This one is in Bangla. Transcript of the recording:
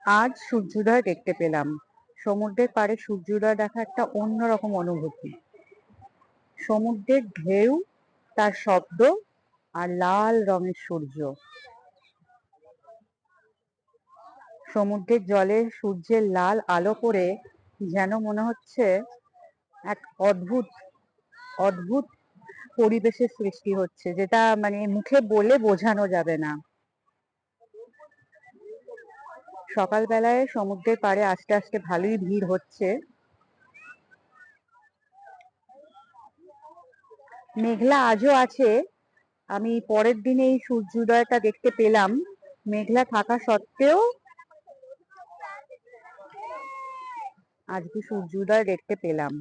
আজ সূর্যোদয় দেখতে পেলাম। সমুদ্রের পাড়ে সূর্যোদয় দেখা একটা অন্যরকম অনুভূতি। সমুদ্রের ঢেউ, তার শব্দ আর লাল রঙের সূর্য। সমুদ্রের জলে সূর্যের লাল আলো পড়ে যেন মনে হচ্ছে এক অদ্ভুত অদ্ভুত পরিবেশের সৃষ্টি হচ্ছে, যেটা মানে মুখে বলে বোঝানো যাবে না। সকালবেলায় সমুদ্রের পাড়ে আস্তে আস্তে ভালোই ভিড় হচ্ছে। মেঘলা আজও আছে। আমি পরের দিনে এই সূর্যোদয়টা দেখতে পেলাম। মেঘলা থাকা সত্ত্বেও আজকে সূর্যোদয় দেখতে পেলাম।